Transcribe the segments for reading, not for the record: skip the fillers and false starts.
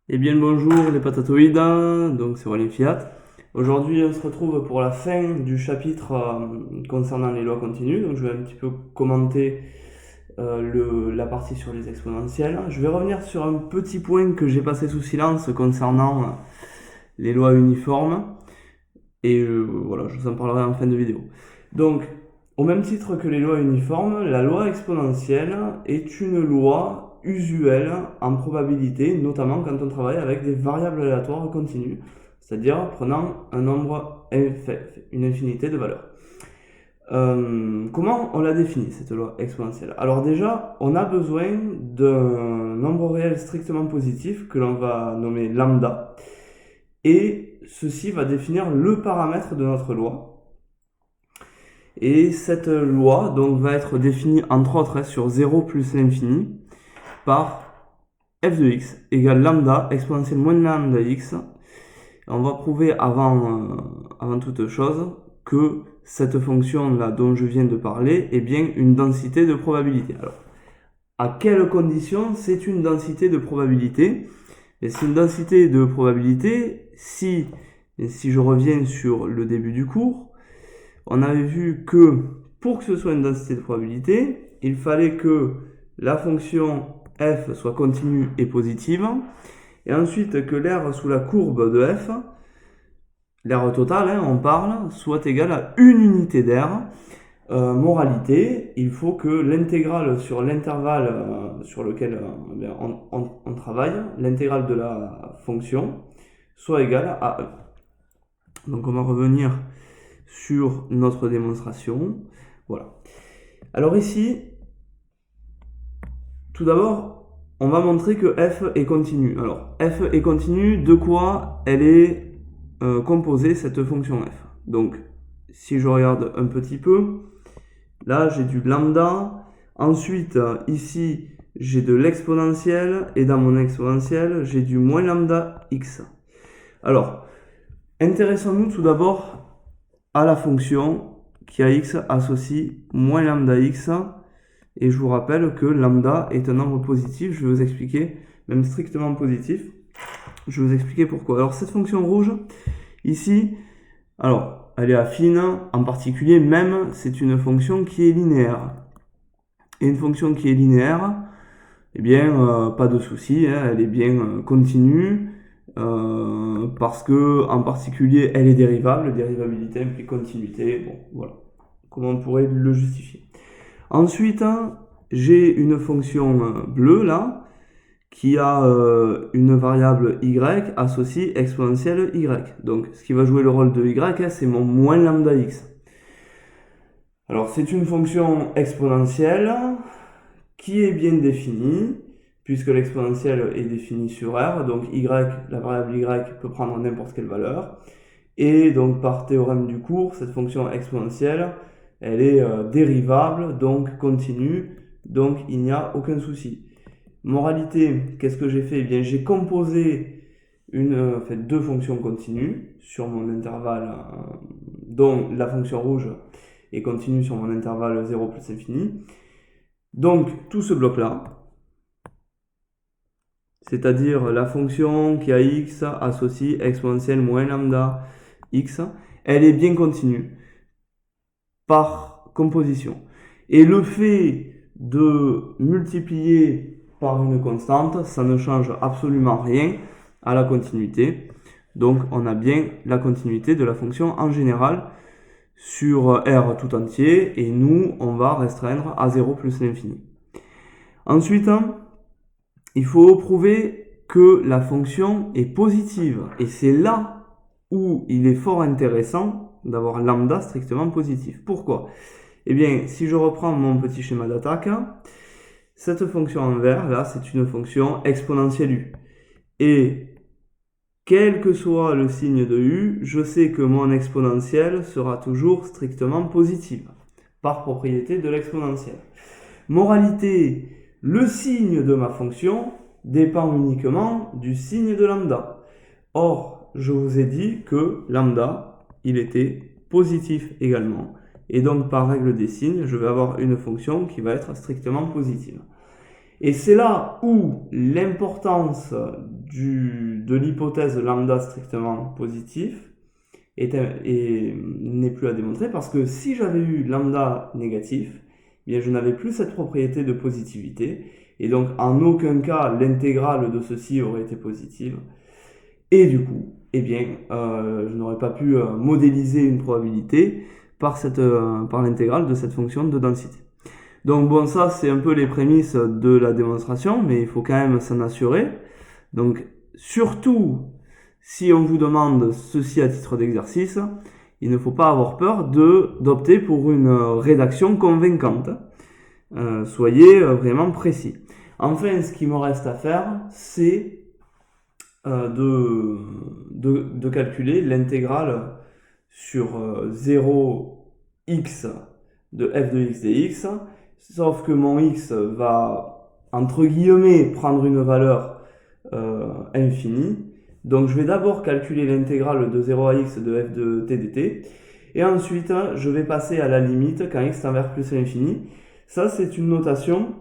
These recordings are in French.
Eh bien le bonjour les patatoïdes, donc c'est Walin Fiat. Aujourd'hui on se retrouve pour la fin du chapitre concernant les lois continues. Donc je vais un petit peu commenter la partie sur les exponentielles. Je vais revenir sur un petit point que j'ai passé sous silence concernant les lois uniformes. Et voilà, je vous en parlerai en fin de vidéo. Donc, au même titre que les lois uniformes, la loi exponentielle est une loi usuelle en probabilité, notamment quand on travaille avec des variables aléatoires continues, c'est-à-dire prenant un nombre, une infinité de valeurs. Comment on la définit, cette loi exponentielle? Alors déjà, on a besoin d'un nombre réel strictement positif que l'on va nommer lambda, et ceci va définir le paramètre de notre loi. Et cette loi donc va être définie entre autres sur 0 plus l'infini par f de x égale lambda exponentielle moins lambda x. On va prouver avant toute chose que cette fonction là dont je viens de parler est bien une densité de probabilité. Alors, à quelles conditions c'est une densité de probabilité? C'est une densité de probabilité si je reviens sur le début du cours, on avait vu que pour que ce soit une densité de probabilité, il fallait que la fonction f soit continue et positive, et ensuite que l'aire sous la courbe de f, l'aire totale, on parle, soit égale à une unité d'aire. Moralité, il faut que l'intégrale sur l'intervalle sur lequel on travaille, l'intégrale de la fonction, soit égale à e. Donc on va revenir sur notre démonstration. Voilà. Alors ici, tout d'abord, on va montrer que f est continue. Alors, f est continue, de quoi elle est composée, cette fonction f? Donc, si je regarde un petit peu, là j'ai du lambda, ensuite ici j'ai de l'exponentielle, et dans mon exponentielle j'ai du moins lambda x. Alors, intéressons-nous tout d'abord à la fonction qui a x associe moins lambda x, et je vous rappelle que lambda est un nombre positif, je vais vous expliquer, même strictement positif, je vais vous expliquer pourquoi. Alors cette fonction rouge, ici, alors elle est affine, en particulier même c'est une fonction qui est linéaire. Et une fonction qui est linéaire, eh bien pas de souci, hein, elle est bien continue, parce que en particulier elle est dérivable, dérivabilité implique continuité, bon voilà, comment on pourrait le justifier. Ensuite, j'ai une fonction bleue là, qui a une variable y associée exponentielle y. Donc ce qui va jouer le rôle de y, c'est mon moins lambda x. Alors c'est une fonction exponentielle qui est bien définie, puisque l'exponentielle est définie sur R, donc y, la variable y peut prendre n'importe quelle valeur. Et donc par théorème du cours, cette fonction exponentielle, elle est dérivable, donc continue, donc il n'y a aucun souci. Moralité, qu'est-ce que j'ai fait? Eh bien, j'ai composé deux fonctions continues sur mon intervalle, dont la fonction rouge est continue sur mon intervalle 0 plus infini. Donc tout ce bloc-là, c'est-à-dire la fonction qui a x associe exponentielle moins lambda x, elle est bien continue par composition. Et le fait de multiplier par une constante, ça ne change absolument rien à la continuité. Donc on a bien la continuité de la fonction en général sur R tout entier, et nous on va restreindre à 0 plus l'infini. Ensuite, il faut prouver que la fonction est positive, et c'est là où il est fort intéressant d'avoir lambda strictement positif. Pourquoi? Eh bien, si je reprends mon petit schéma d'attaque, cette fonction en vert, là, c'est une fonction exponentielle u. Et quel que soit le signe de u, je sais que mon exponentielle sera toujours strictement positive, par propriété de l'exponentielle. Moralité, le signe de ma fonction dépend uniquement du signe de lambda. Or, je vous ai dit que lambda, il était positif également. Et donc, par règle des signes, je vais avoir une fonction qui va être strictement positive. Et c'est là où l'importance de l'hypothèse lambda strictement positif n'est plus à démontrer, parce que si j'avais eu lambda négatif, eh bien je n'avais plus cette propriété de positivité, et donc en aucun cas l'intégrale de ceci aurait été positive, et du coup, eh bien, je n'aurais pas pu modéliser une probabilité par l'intégrale de cette fonction de densité. Donc bon, ça c'est un peu les prémices de la démonstration, mais il faut quand même s'en assurer. Donc surtout, si on vous demande ceci à titre d'exercice, il ne faut pas avoir peur d'opter pour une rédaction convaincante. Soyez vraiment précis. Enfin, ce qui me reste à faire, c'est de calculer l'intégrale sur 0x de f de x dx, sauf que mon x va, entre guillemets, prendre une valeur infinie. Donc je vais d'abord calculer l'intégrale de 0 à x de f de t dt, et ensuite je vais passer à la limite quand x tend vers plus l'infini. Ça, c'est une notation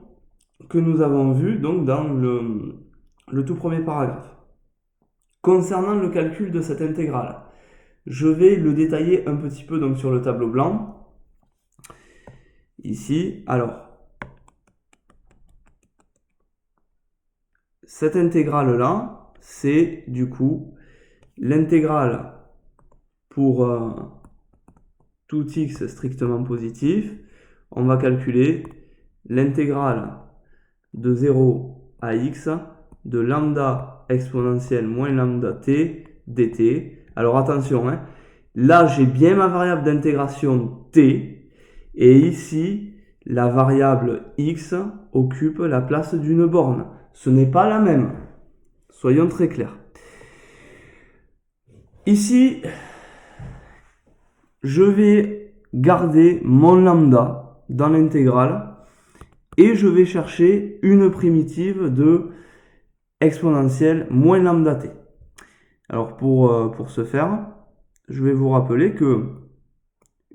que nous avons vue donc dans le tout premier paragraphe. Concernant le calcul de cette intégrale, je vais le détailler un petit peu donc sur le tableau blanc. Ici, alors, cette intégrale-là, c'est du coup l'intégrale pour tout x strictement positif. On va calculer l'intégrale de 0 à x de lambda exponentielle moins lambda t dt. Alors attention, hein, là j'ai bien ma variable d'intégration t, et ici la variable x occupe la place d'une borne. Ce n'est pas la même, soyons très clairs. Ici, je vais garder mon lambda dans l'intégrale, et je vais chercher une primitive de exponentielle moins lambda t. Alors pour ce faire, je vais vous rappeler que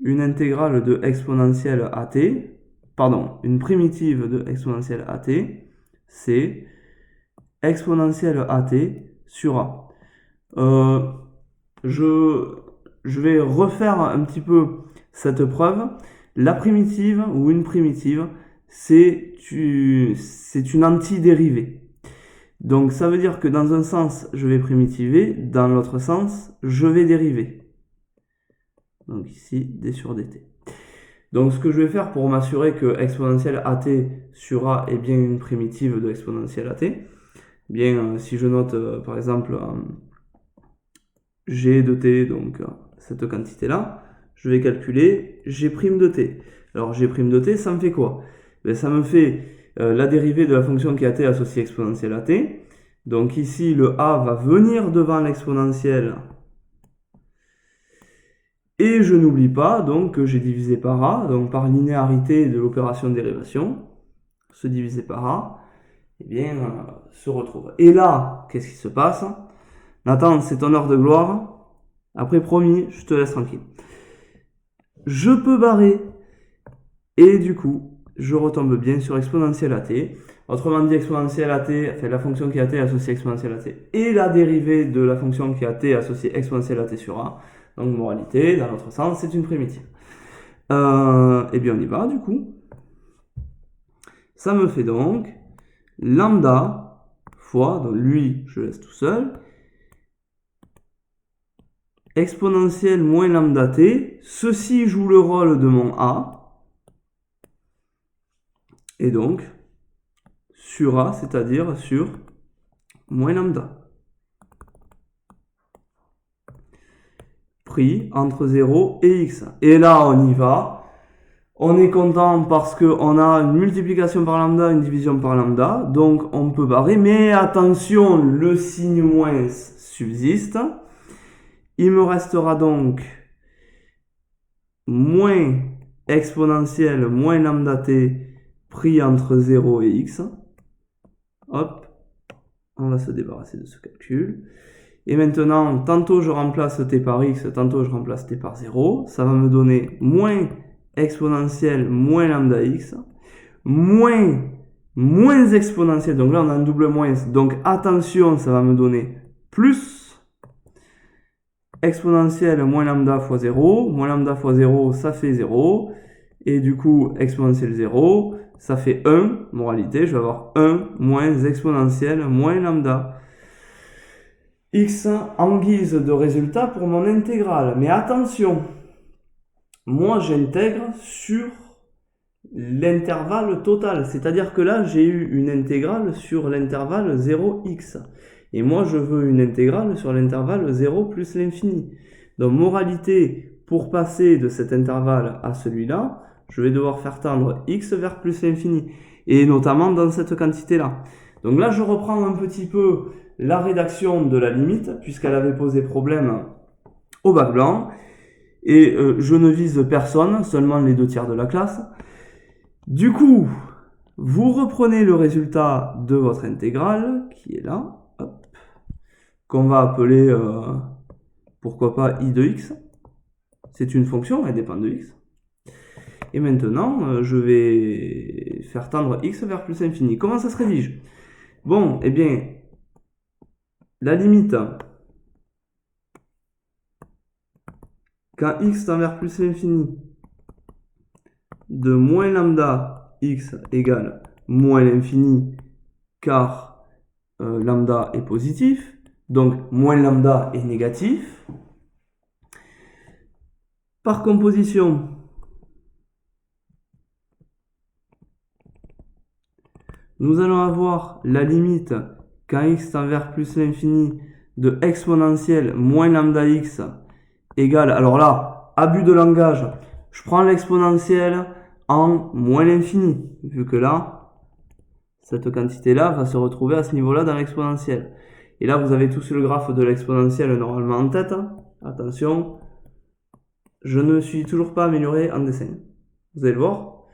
une intégrale de exponentielle at, une primitive de exponentielle at, c'est exponentielle at sur a. Je vais refaire un petit peu cette preuve. La primitive ou une primitive, c'est une antidérivée. Donc ça veut dire que dans un sens, je vais primitiver, dans l'autre sens, je vais dériver. Donc ici, d sur dt. Donc ce que je vais faire pour m'assurer que exponentielle at sur a est bien une primitive de exponentielle at, bien si je note par exemple g de t, donc cette quantité-là, je vais calculer g' de t. Alors g' de t, ça me fait quoi? Ben, ça me fait la dérivée de la fonction qui est at associée exponentielle at. Donc ici, le a va venir devant l'exponentielle. Et je n'oublie pas donc que j'ai divisé par a, donc par linéarité de l'opération de dérivation. Ce divisé par a, eh bien, se retrouve. Et là, qu'est-ce qui se passe? Nathan, c'est ton heure de gloire. Après, promis, je te laisse tranquille. Je peux barrer. Et du coup, je retombe bien sur exponentielle at. Autrement dit, exponentielle at, enfin la fonction qui est at associée exponentielle at, et la dérivée de la fonction qui est at associée exponentielle at sur a. Donc, moralité, dans l'autre sens, c'est une primitive. Eh bien, on y va, du coup. Ça me fait donc lambda fois, donc lui, je laisse tout seul, exponentielle moins lambda t, ceci joue le rôle de mon a, et donc, sur a, c'est-à-dire sur moins lambda. Pris entre 0 et x. Et là, on y va. On est content parce qu'on a une multiplication par lambda, une division par lambda. Donc, on peut barrer. Mais attention, le signe moins subsiste. Il me restera donc moins exponentielle moins lambda t pris entre 0 et x. Hop. On va se débarrasser de ce calcul. Et maintenant, tantôt je remplace t par x, tantôt je remplace t par 0. Ça va me donner moins exponentielle moins lambda x, moins moins exponentielle, donc là on a un double moins, donc attention, ça va me donner plus exponentielle moins lambda fois 0, moins lambda fois 0, ça fait 0, et du coup exponentielle 0, ça fait 1, moralité, je vais avoir 1 moins exponentielle moins lambda. X en guise de résultat pour mon intégrale. Mais attention, moi j'intègre sur l'intervalle total. C'est-à-dire que là, j'ai eu une intégrale sur l'intervalle 0x. Et moi, je veux une intégrale sur l'intervalle 0 plus l'infini. Donc, moralité, pour passer de cet intervalle à celui-là, je vais devoir faire tendre x vers plus l'infini. Et notamment dans cette quantité-là. Donc là, je reprends un petit peu la rédaction de la limite, puisqu'elle avait posé problème au bac blanc. Et je ne vise personne, seulement les 2/3 de la classe. Du coup, vous reprenez le résultat de votre intégrale, qui est là, qu'on va appeler, pourquoi pas, i de x. C'est une fonction, elle dépend de x. Et maintenant, je vais faire tendre x vers plus l'infini. Comment ça se rédige? Bon, eh bien, la limite, quand x tend vers plus l'infini, de moins lambda x égale moins l'infini, car lambda est positif, donc moins lambda est négatif. Par composition, nous allons avoir la limite quand x tend vers plus l'infini de exponentielle moins lambda x égale, alors là, abus de langage, je prends l'exponentielle en moins l'infini, vu que là, cette quantité-là va se retrouver à ce niveau-là dans l'exponentielle. Et là, vous avez tous le graphe de l'exponentielle normalement en tête. Attention, je ne suis toujours pas amélioré en dessin. Vous allez le voir.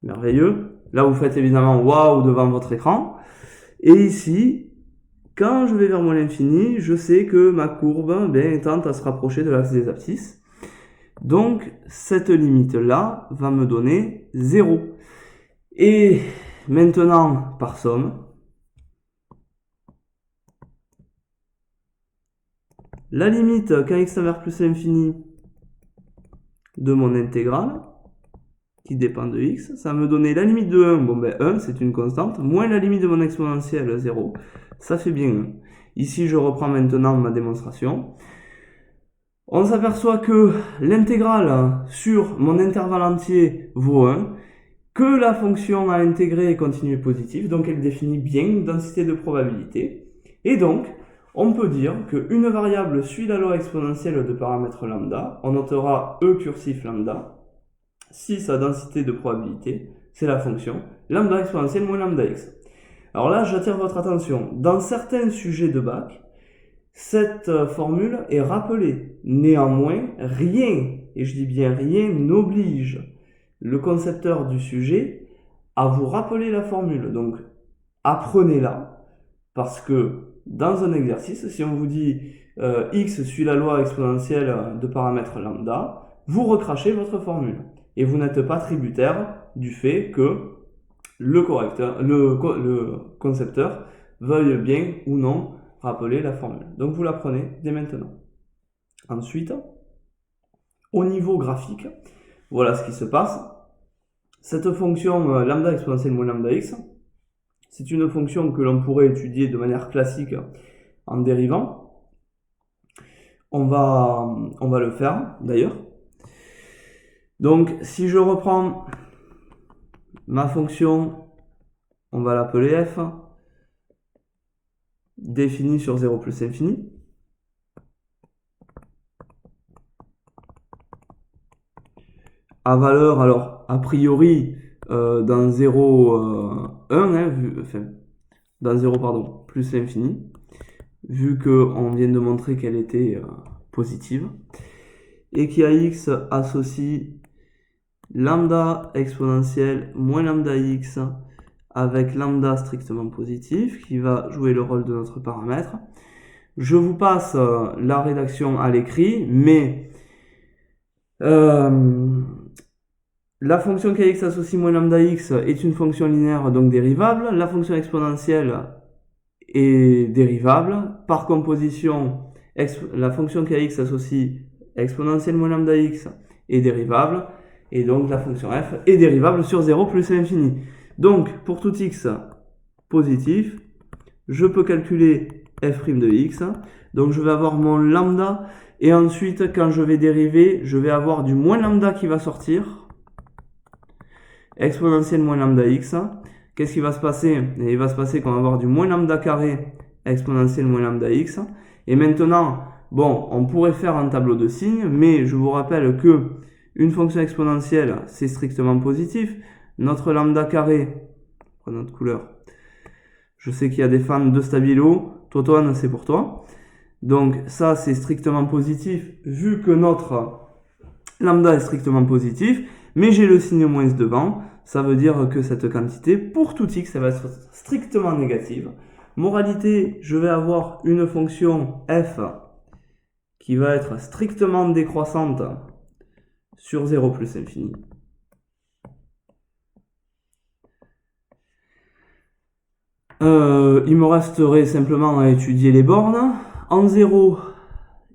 Merveilleux. Là, vous faites évidemment waouh devant votre écran. Et ici, quand je vais vers moins l'infini, je sais que ma courbe tente à se rapprocher de l'axe des abscisses. Donc, cette limite-là va me donner 0. Et maintenant, par somme, la limite quand x tend vers plus l'infini de mon intégrale, qui dépend de x, ça va me donner la limite de 1, bon 1 c'est une constante, moins la limite de mon exponentielle 0, ça fait bien 1. Ici je reprends maintenant ma démonstration. On s'aperçoit que l'intégrale sur mon intervalle entier vaut 1, que la fonction à intégrer est continue et positive, donc elle définit bien une densité de probabilité, et donc on peut dire qu'une variable suit la loi exponentielle de paramètre lambda, on notera E cursif lambda, si sa densité de probabilité, c'est la fonction lambda exponentielle moins lambda x. Alors là, j'attire votre attention, dans certains sujets de bac, cette formule est rappelée. Néanmoins, rien, et je dis bien rien, n'oblige le concepteur du sujet à vous rappeler la formule. Donc, apprenez-la, parce que dans un exercice, si on vous dit x suit la loi exponentielle de paramètre lambda, vous recrachez votre formule. Et vous n'êtes pas tributaire du fait que le concepteur veuille bien ou non rappeler la formule. Donc vous la prenez dès maintenant. Ensuite, au niveau graphique, voilà ce qui se passe. Cette fonction lambda exponentielle moins lambda x, c'est une fonction que l'on pourrait étudier de manière classique en dérivant. On va le faire d'ailleurs. Donc si je reprends ma fonction, on va l'appeler f, définie sur 0 plus infini. À valeur, alors a priori dans 0, 1, dans 0 pardon, plus l'infini, vu qu'on vient de montrer qu'elle était positive, et qui à x associe lambda exponentielle moins lambda x avec lambda strictement positif, qui va jouer le rôle de notre paramètre. Je vous passe la rédaction à l'écrit, mais la fonction kx associe moins lambda x est une fonction linéaire, donc dérivable. La fonction exponentielle est dérivable. Par composition, la fonction kx associe exponentielle moins lambda x est dérivable. Et donc la fonction f est dérivable sur 0 plus l'infini. Donc pour tout x positif, je peux calculer f' de x. Donc je vais avoir mon lambda. Et ensuite, quand je vais dériver, je vais avoir du moins lambda qui va sortir. Exponentielle moins lambda x. Qu'est-ce qui va se passer? Et il va se passer qu'on va avoir du moins lambda carré exponentielle moins lambda x. Et maintenant, bon, on pourrait faire un tableau de signes, mais je vous rappelle que une fonction exponentielle, c'est strictement positif. Notre lambda carré, prenons notre couleur. Je sais qu'il y a des fans de stabilo. Totoine, c'est pour toi. Donc ça, c'est strictement positif, vu que notre lambda est strictement positif. Mais j'ai le signe moins devant. Ça veut dire que cette quantité, pour tout x, elle va être strictement négative. Moralité, je vais avoir une fonction f qui va être strictement décroissante sur 0 plus l'infini. Il me resterait simplement à étudier les bornes. En 0,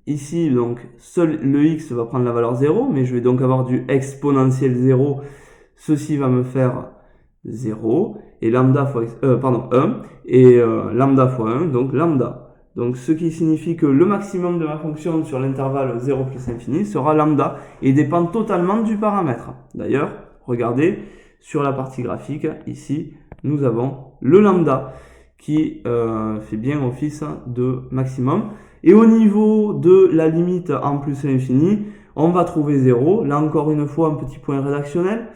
ici, donc, seul le x va prendre la valeur 0, mais je vais donc avoir du exponentiel 0. Ceci va me faire 0, et lambda fois 1, et lambda fois 1, donc lambda. Donc ce qui signifie que le maximum de ma fonction sur l'intervalle 0 plus infini sera lambda, et dépend totalement du paramètre. D'ailleurs, regardez, sur la partie graphique, ici, nous avons le lambda, qui fait bien office de maximum. Et au niveau de la limite en plus l'infini, on va trouver 0. Là encore une fois, un petit point rédactionnel.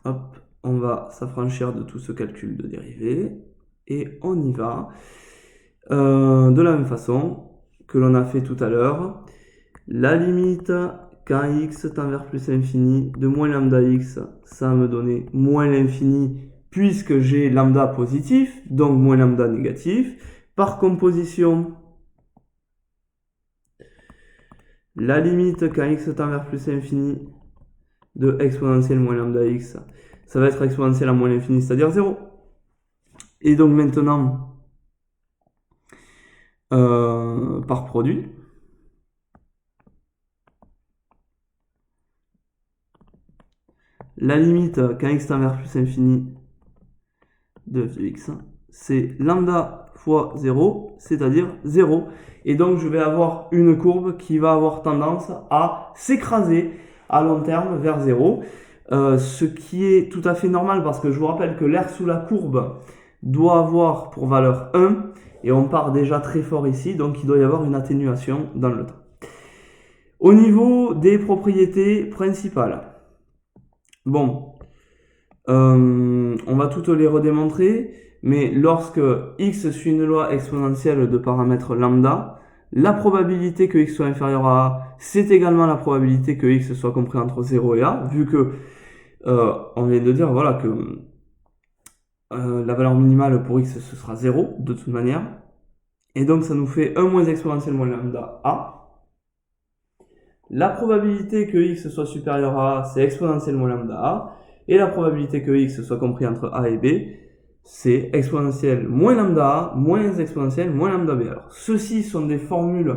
Hop, on va s'affranchir de tout ce calcul de dérivée. Et on y va. De la même façon que l'on a fait tout à l'heure. La limite quand x tend vers plus l'infini de moins lambda x, ça va me donner moins l'infini puisque j'ai lambda positif, donc moins lambda négatif. Par composition, la limite quand x tend vers plus l'infini de exponentielle moins lambda x, ça va être exponentielle à moins l'infini, c'est-à-dire 0. Et donc maintenant, par produit, la limite quand x tend vers plus l'infini de f de x, c'est lambda fois 0, c'est-à-dire 0. Et donc je vais avoir une courbe qui va avoir tendance à s'écraser à long terme vers 0. Ce qui est tout à fait normal parce que je vous rappelle que l'air sous la courbe doit avoir pour valeur 1 et on part déjà très fort ici, donc il doit y avoir une atténuation dans le temps. Au niveau des propriétés principales, bon, on va toutes les redémontrer, mais lorsque x suit une loi exponentielle de paramètre lambda, la probabilité que x soit inférieur à a, c'est également la probabilité que x soit compris entre 0 et a, vu que on vient de dire voilà que la valeur minimale pour x ce sera 0 de toute manière, et donc ça nous fait 1 moins exponentielle moins lambda a. La probabilité que x soit supérieur à a, c'est exponentielle moins lambda a, et la probabilité que x soit compris entre a et b, c'est exponentielle moins lambda a moins exponentielle moins lambda b. Alors, ceux-ci sont des formules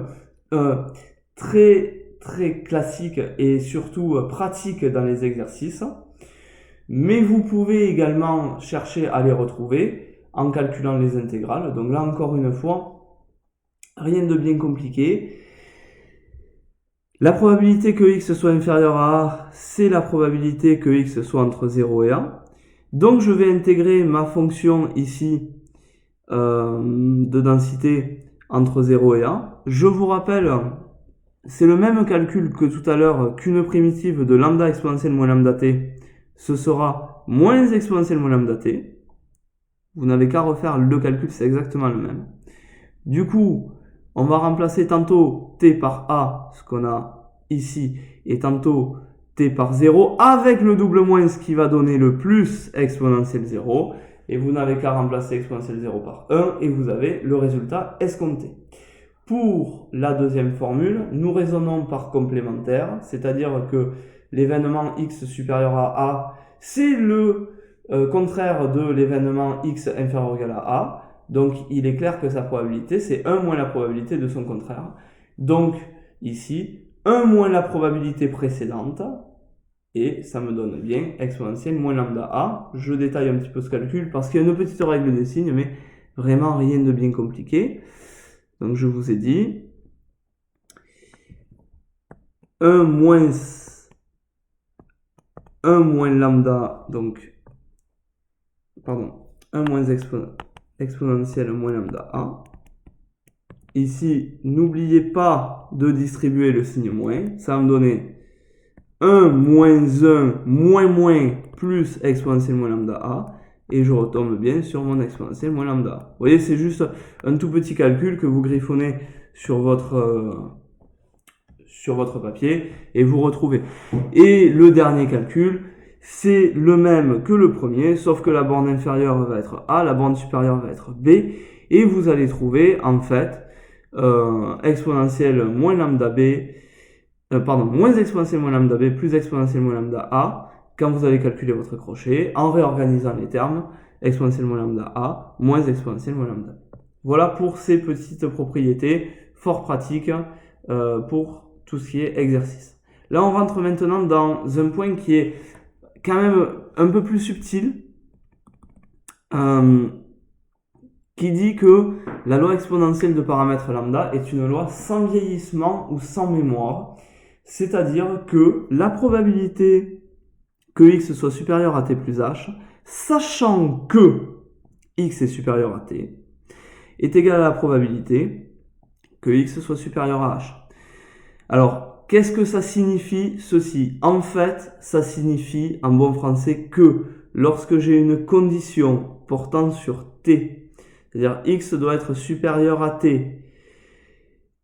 très très classiques et surtout pratiques dans les exercices, mais vous pouvez également chercher à les retrouver en calculant les intégrales. Donc là encore une fois, rien de bien compliqué. La probabilité que x soit inférieur à a, c'est la probabilité que x soit entre 0 et a. Donc je vais intégrer ma fonction ici de densité entre 0 et a. Je vous rappelle, c'est le même calcul que tout à l'heure qu'une primitive de lambda exponentielle moins lambda t. Ce sera moins exponentielle moins lambda t. Vous n'avez qu'à refaire le calcul, c'est exactement le même. Du coup, on va remplacer tantôt t par a, ce qu'on a ici, et tantôt t par 0, avec le double moins, ce qui va donner le plus exponentielle 0. Et vous n'avez qu'à remplacer exponentielle 0 par 1, et vous avez le résultat escompté. Pour la deuxième formule, nous raisonnons par complémentaire, c'est-à-dire que l'événement x supérieur à a, c'est le contraire de l'événement x inférieur ou égal à a. Donc, il est clair que sa probabilité, c'est 1 moins la probabilité de son contraire. Donc, ici, 1 moins la probabilité précédente, et ça me donne bien exponentielle moins lambda a. Je détaille un petit peu ce calcul parce qu'il y a une petite règle des signes, mais vraiment rien de bien compliqué. Donc, je vous ai dit 1 moins lambda, donc, pardon, 1 moins exponentielle moins lambda a. Ici, n'oubliez pas de distribuer le signe moins. Ça va me donner 1 moins 1 moins plus exponentielle moins lambda a. Et je retombe bien sur mon exponentielle moins lambda a. Vous voyez, c'est juste un tout petit calcul que vous griffonnez sur votre papier et vous retrouvez. Et le dernier calcul, c'est le même que le premier, sauf que la borne inférieure va être A, la borne supérieure va être B. Et vous allez trouver, en fait, exponentielle moins lambda b, moins exponentielle moins lambda b plus exponentielle moins lambda a, quand vous allez calculer votre crochet, en réorganisant les termes, exponentielle moins lambda a, moins exponentielle moins lambda b. Voilà pour ces petites propriétés fort pratiques pour tout ce qui est exercice. Là, on rentre maintenant dans un point qui est quand même un peu plus subtil, qui dit que la loi exponentielle de paramètre lambda est une loi sans vieillissement ou sans mémoire, c'est-à-dire que la probabilité que x soit supérieur à t plus h, sachant que x est supérieur à t, est égale à la probabilité que x soit supérieur à h. Alors, qu'est-ce que ça signifie ceci? En fait, ça signifie en bon français que lorsque j'ai une condition portant sur t, c'est-à-dire x doit être supérieur à t,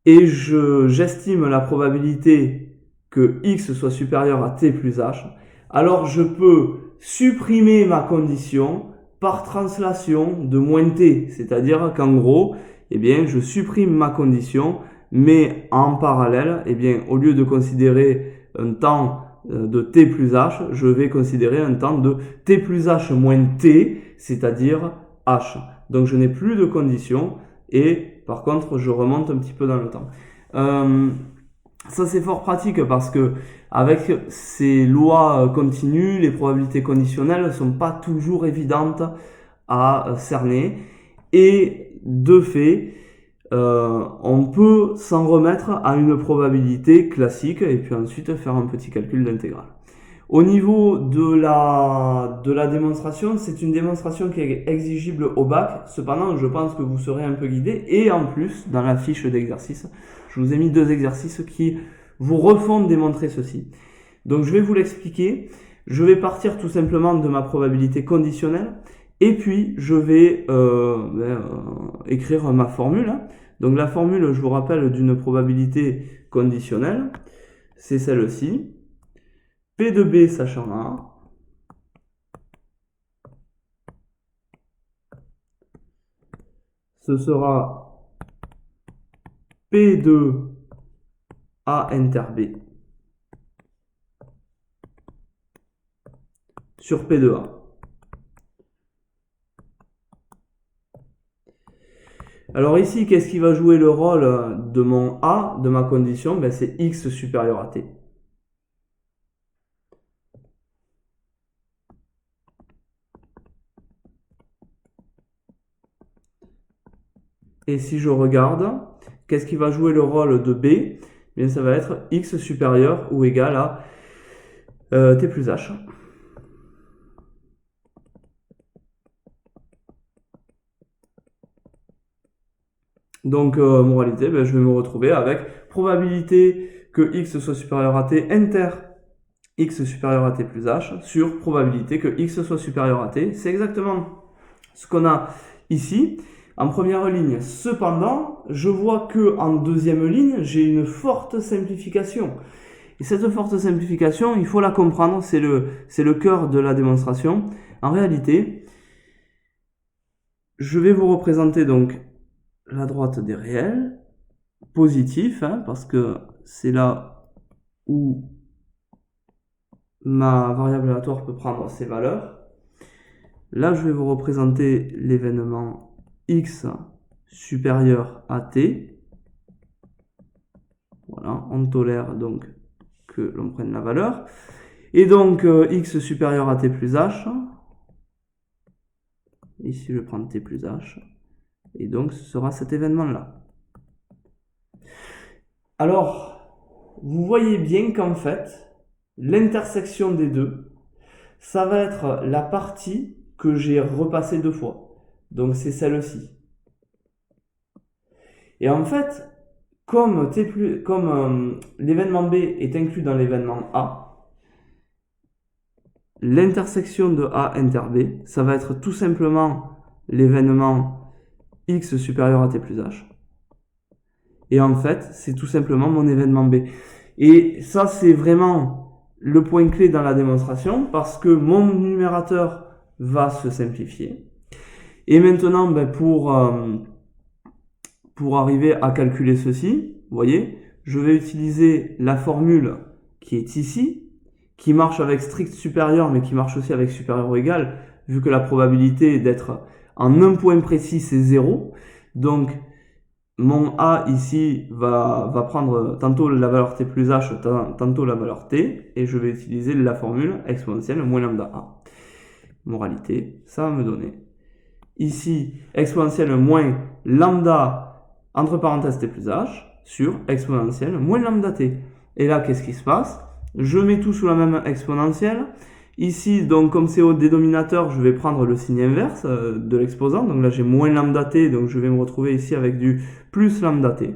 et j'estime la probabilité que x soit supérieur à t plus h, alors je peux supprimer ma condition par translation de moins t, c'est-à-dire qu'en gros, eh bien, je supprime ma condition, mais en parallèle, eh bien, au lieu de considérer un temps de t plus h, je vais considérer un temps de t plus h moins t, c'est-à-dire h. Donc je n'ai plus de condition et par contre je remonte un petit peu dans le temps. Ça c'est fort pratique parce que avec ces lois continues, les probabilités conditionnelles ne sont pas toujours évidentes à cerner et de fait on peut s'en remettre à une probabilité classique et puis ensuite faire un petit calcul d'intégrale. Au niveau de la démonstration, c'est une démonstration qui est exigible au bac. Cependant, je pense que vous serez un peu guidé. Et en plus, dans la fiche d'exercice, je vous ai mis 2 exercices qui vous refont démontrer ceci. Donc, je vais vous l'expliquer. Je vais partir tout simplement de ma probabilité conditionnelle. Et puis, je vais écrire ma formule. Donc, la formule, je vous rappelle, d'une probabilité conditionnelle, c'est celle-ci. P de B sachant A, ce sera P de A inter B sur P de A. Alors ici, qu'est-ce qui va jouer le rôle de mon A, de ma condition? Ben, c'est X supérieur à T. Et si je regarde, qu'est-ce qui va jouer le rôle de B? Bien, ça va être X supérieur ou égal à T plus H. Donc, moralité, ben, je vais me retrouver avec probabilité que X soit supérieur à T inter X supérieur à T plus H sur probabilité que X soit supérieur à T. C'est exactement ce qu'on a ici en première ligne. Cependant, je vois que en deuxième ligne, j'ai une forte simplification. Et cette forte simplification, il faut la comprendre, c'est le cœur de la démonstration. En réalité, je vais vous représenter donc la droite des réels, positif, parce que c'est là où ma variable aléatoire peut prendre ces valeurs. Là, je vais vous représenter l'événement x supérieur à t. Voilà, on tolère donc que l'on prenne la valeur. Et donc, x supérieur à t plus h. Ici, je prends t plus h. Et donc, ce sera cet événement-là. Alors, vous voyez bien qu'en fait, l'intersection des deux, ça va être la partie que j'ai repassée deux fois. Donc, c'est celle-ci. Et en fait, comme l'événement B est inclus dans l'événement A, l'intersection de A inter B, ça va être tout simplement l'événement x supérieur à t plus h. Et en fait, c'est tout simplement mon événement B. Et ça, c'est vraiment le point clé dans la démonstration parce que mon numérateur va se simplifier. Et maintenant, pour arriver à calculer ceci, vous voyez, je vais utiliser la formule qui est ici, qui marche avec strict supérieur, mais qui marche aussi avec supérieur ou égal, vu que la probabilité d'être en un point précis, c'est 0. Donc, mon A ici va prendre tantôt la valeur t plus h, tantôt la valeur t, et je vais utiliser la formule exponentielle moins lambda A. Moralité, ça va me donner ici exponentielle moins lambda entre parenthèses t plus h sur exponentielle moins lambda t. Et là, qu'est-ce qui se passe? Je mets tout sous la même exponentielle. Ici, donc comme c'est au dénominateur, je vais prendre le signe inverse de l'exposant. Donc là, j'ai moins lambda t, donc je vais me retrouver ici avec du plus lambda t.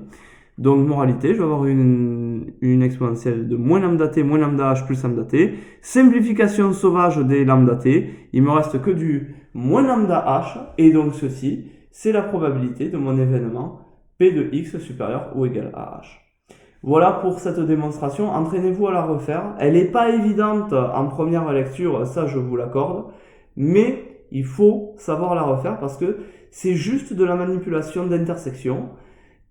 Donc, moralité, je vais avoir une exponentielle de moins lambda h plus lambda t. Simplification sauvage des lambda t. Il me reste que du moins lambda h. Et donc, ceci, c'est la probabilité de mon événement P de x supérieur ou égal à h. Voilà pour cette démonstration. Entraînez-vous à la refaire. Elle n'est pas évidente en première lecture, ça je vous l'accorde. Mais il faut savoir la refaire parce que c'est juste de la manipulation d'intersection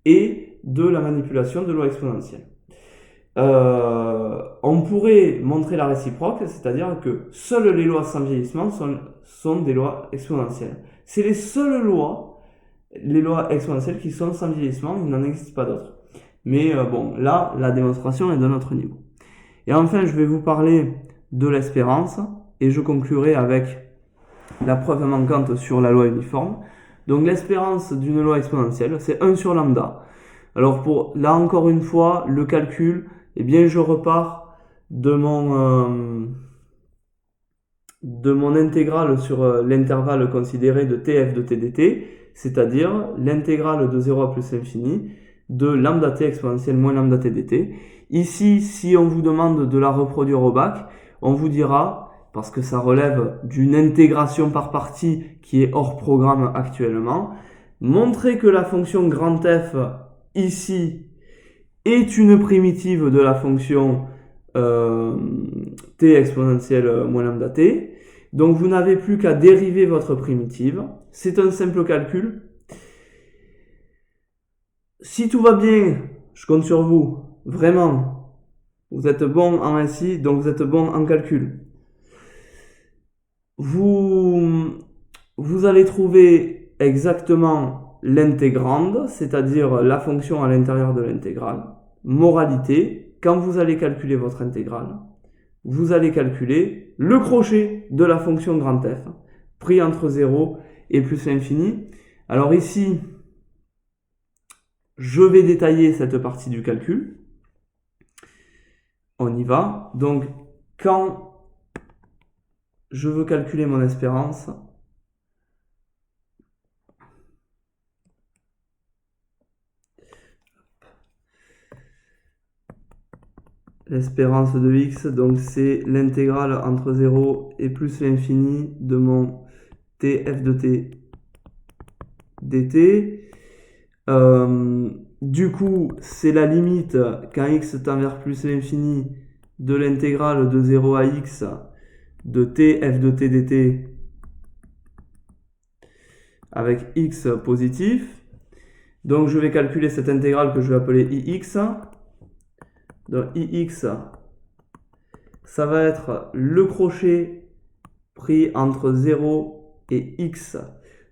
et de la manipulation de loi exponentielle. On pourrait montrer la réciproque, c'est-à-dire que seules les lois sans vieillissement sont des lois exponentielles. C'est les seules lois, les lois exponentielles qui sont sans vieillissement, il n'en existe pas d'autres. Mais bon, là, la démonstration est d'un autre niveau. Et enfin, je vais vous parler de l'espérance, et je conclurai avec la preuve manquante sur la loi uniforme. Donc l'espérance d'une loi exponentielle, c'est 1 sur lambda. Alors là encore une fois, le calcul, eh bien je repars de mon intégrale sur l'intervalle considéré de tf de t dt, c'est-à-dire l'intégrale de 0 à plus l'infini de lambda t exponentielle moins lambda t dt. Ici, si on vous demande de la reproduire au bac, on vous dira, parce que ça relève d'une intégration par partie qui est hors programme actuellement, montrer que la fonction grand F ici est une primitive de la fonction t exponentielle moins lambda t. Donc vous n'avez plus qu'à dériver votre primitive. C'est un simple calcul. Si tout va bien, je compte sur vous. Vraiment. Vous êtes bon en SI, donc vous êtes bon en calcul. Vous allez trouver exactement l'intégrande, c'est-à-dire la fonction à l'intérieur de l'intégrale. Moralité, quand vous allez calculer votre intégrale, vous allez calculer le crochet de la fonction grand F, pris entre 0 et plus l'infini. Alors ici, je vais détailler cette partie du calcul. On y va. Donc, quand je veux calculer mon espérance, l'espérance de x, donc c'est l'intégrale entre 0 et plus l'infini de mon tf de t dt. Du coup, c'est la limite quand x tend vers plus l'infini de l'intégrale de 0 à x de tf de t dt avec x positif. Donc je vais calculer cette intégrale que je vais appeler ix. Donc ix, ça va être le crochet pris entre 0 et x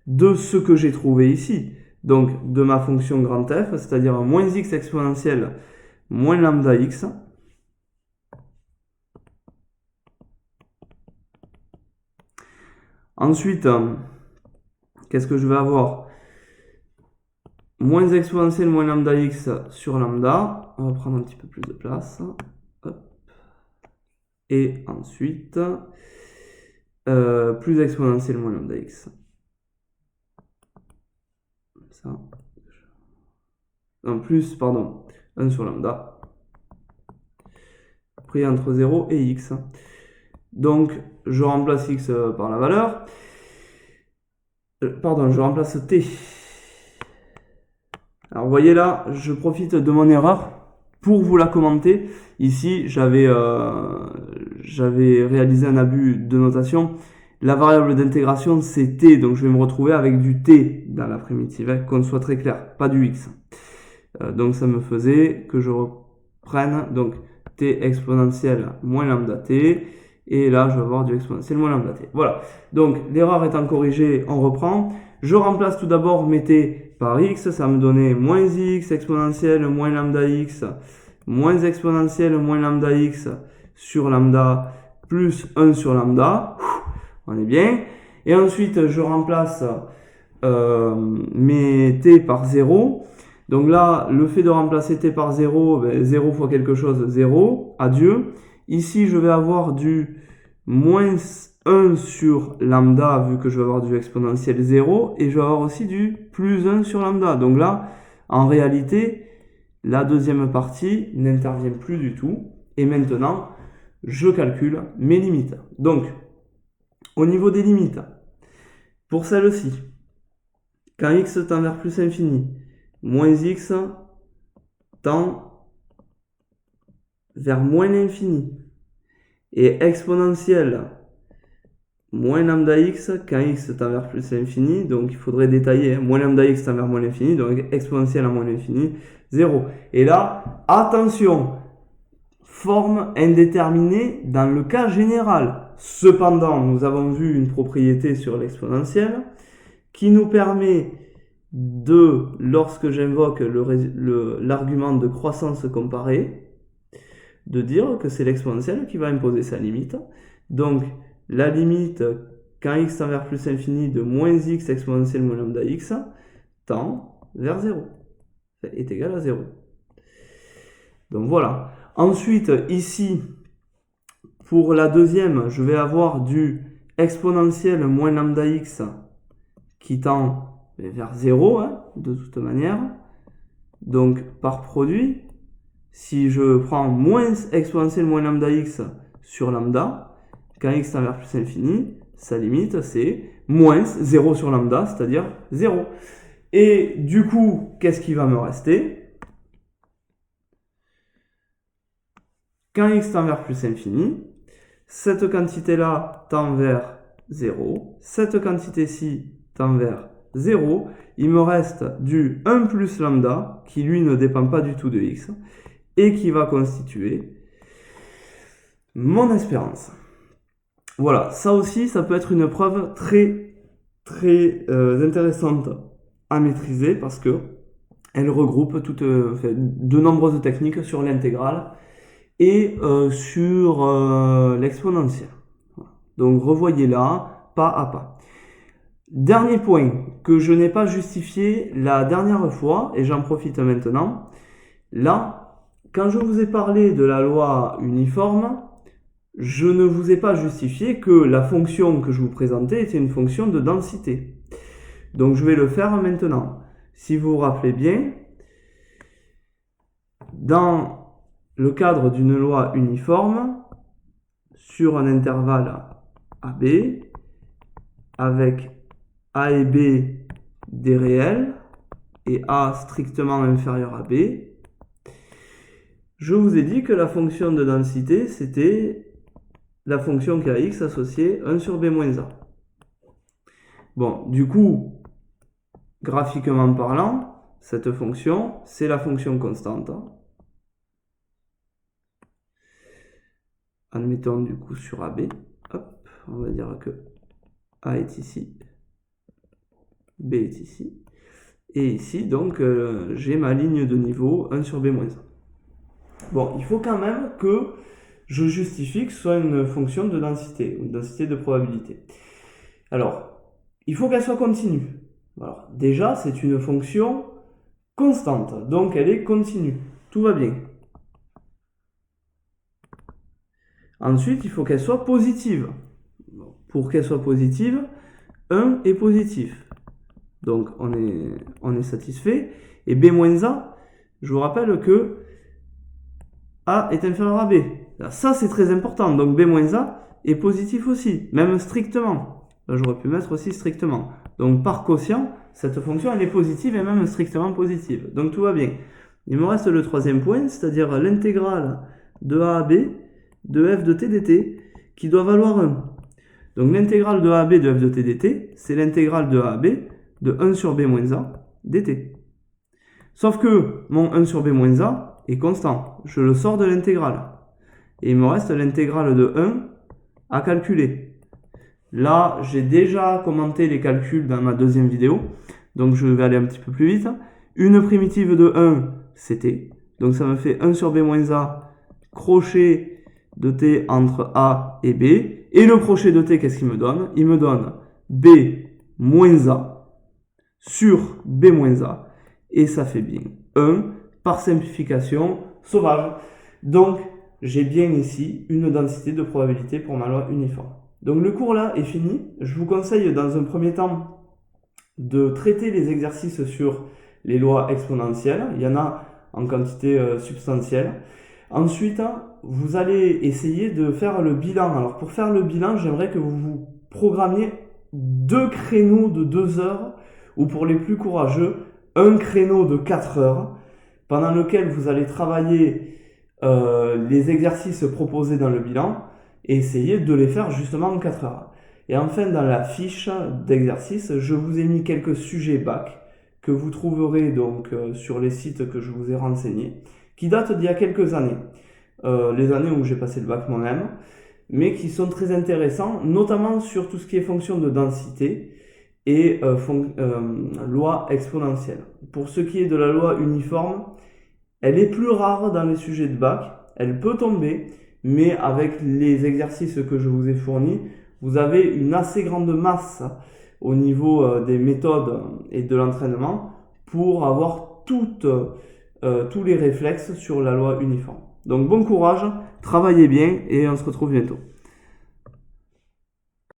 de ce que j'ai trouvé ici. Donc de ma fonction grand f, c'est-à-dire moins x exponentielle moins lambda x. Ensuite, qu'est-ce que je vais avoir? Moins exponentielle moins lambda x sur lambda. On va prendre un petit peu plus de place. Hop. Et ensuite, plus exponentielle moins lambda x. Ça. Non, plus, pardon, 1 sur lambda. Pris entre 0 et x. Donc, je remplace x par la valeur. Pardon, je remplace t. Alors, vous voyez là, je profite de mon erreur pour vous la commenter. Ici, j'avais réalisé un abus de notation. La variable d'intégration, c'est t. Donc, je vais me retrouver avec du t dans la primitive, qu'on soit très clair, pas du x. Donc, ça me faisait que je reprenne donc t exponentielle moins lambda t. Et là, je vais avoir du exponentiel moins lambda t. Voilà. Donc, l'erreur étant corrigée, on reprend. Je remplace tout d'abord mes t par x. Ça me donnait moins x exponentielle moins lambda x moins exponentielle moins lambda x sur lambda plus 1 sur lambda. On est bien. Et ensuite, je remplace mes t par 0. Donc là, le fait de remplacer t par 0, 0 fois quelque chose, 0, adieu. Ici, je vais avoir du moins 1 sur lambda, vu que je vais avoir du exponentiel 0, et je vais avoir aussi du plus 1 sur lambda. Donc là, en réalité, la deuxième partie n'intervient plus du tout. Et maintenant, je calcule mes limites. Donc, au niveau des limites, pour celle-ci, quand x tend vers plus infini, moins x tend vers moins l'infini, et exponentielle moins lambda x quand x tend vers plus l'infini, donc il faudrait détailler, moins lambda x tend vers moins l'infini, donc exponentielle à moins l'infini, 0. Et là, attention, forme indéterminée dans le cas général. Cependant, nous avons vu une propriété sur l'exponentielle qui nous permet de, lorsque j'invoque l'argument de croissance comparée, de dire que c'est l'exponentielle qui va imposer sa limite. Donc, la limite, quand x tend vers plus infini, de moins x exponentielle moins lambda x, tend vers 0. Est égal à 0. Donc voilà. Ensuite, ici, pour la deuxième, je vais avoir du exponentielle moins lambda x qui tend vers 0, de toute manière. Donc, par produit, si je prends moins exponentielle moins lambda x sur lambda, quand x tend vers plus infini, sa limite c'est moins 0 sur lambda, c'est-à-dire 0. Et du coup, qu'est-ce qui va me rester? Quand x tend vers plus infini, cette quantité-là tend vers 0, cette quantité-ci tend vers 0, il me reste du 1 plus lambda, qui lui ne dépend pas du tout de x, et qui va constituer mon espérance. Voilà, ça aussi, ça peut être une preuve très intéressante à maîtriser parce que elle regroupe de nombreuses techniques sur l'intégrale et sur l'exponentielle. Donc revoyez là, pas à pas. Dernier point que je n'ai pas justifié la dernière fois, et j'en profite maintenant. Là, quand je vous ai parlé de la loi uniforme, je ne vous ai pas justifié que la fonction que je vous présentais était une fonction de densité. Donc je vais le faire maintenant. Si vous vous rappelez bien, dans le cadre d'une loi uniforme, sur un intervalle AB, avec A et B des réels, et A strictement inférieur à B, je vous ai dit que la fonction de densité, c'était la fonction qui a x associée 1 sur b moins a. Bon, du coup, graphiquement parlant, cette fonction, c'est la fonction constante. admettons du coup sur AB, hop, on va dire que A est ici, B est ici, et ici donc j'ai ma ligne de niveau 1 sur B-1. Bon, il faut quand même que je justifie que ce soit une fonction de densité, une densité de probabilité. Alors, il faut qu'elle soit continue. Alors, déjà, c'est une fonction constante, donc elle est continue. Tout va bien. Ensuite, il faut qu'elle soit positive. Pour qu'elle soit positive, 1 est positif. Donc, on est satisfait. Et B-A, je vous rappelle que A est inférieur à B. Ça, c'est très important. Donc, B-A est positif aussi, même strictement. Là, j'aurais pu mettre aussi strictement. Donc, par quotient, cette fonction, elle est positive et même strictement positive. Donc, tout va bien. Il me reste le troisième point, c'est-à-dire l'intégrale de A à B de f de t dt, qui doit valoir 1. Donc, l'intégrale de A à B de f de t dt, c'est l'intégrale de A à B de 1 sur B-A dt. Sauf que mon 1 sur B-A est constant. Je le sors de l'intégrale. Et il me reste l'intégrale de 1 à calculer. Là, j'ai déjà commenté les calculs dans ma deuxième vidéo. Donc, je vais aller un petit peu plus vite. Une primitive de 1, c'est t. Donc, ça me fait 1 sur B-A crochet de t entre A et B. Et le crochet de t, qu'est-ce qu'il me donne? Il me donne B moins A sur B moins A. Et ça fait bien 1 par simplification sauvage. Donc, j'ai bien ici une densité de probabilité pour ma loi uniforme. Donc, le cours là est fini. Je vous conseille dans un premier temps de traiter les exercices sur les lois exponentielles. Il y en a en quantité substantielle. Ensuite, vous allez essayer de faire le bilan. Alors, pour faire le bilan, j'aimerais que vous vous programmiez 2 créneaux de 2 heures, ou pour les plus courageux, un créneau de 4 heures, pendant lequel vous allez travailler les exercices proposés dans le bilan et essayer de les faire justement en 4 heures. Et enfin, dans la fiche d'exercice, je vous ai mis quelques sujets bac que vous trouverez donc sur les sites que je vous ai renseignés, qui datent d'il y a quelques années, les années où j'ai passé le bac moi-même, mais qui sont très intéressants, notamment sur tout ce qui est fonction de densité et loi exponentielle. Pour ce qui est de la loi uniforme, elle est plus rare dans les sujets de bac, elle peut tomber, mais avec les exercices que je vous ai fournis, vous avez une assez grande masse au niveau des méthodes et de l'entraînement pour avoir tous les réflexes sur la loi uniforme. Donc bon courage, travaillez bien et on se retrouve bientôt.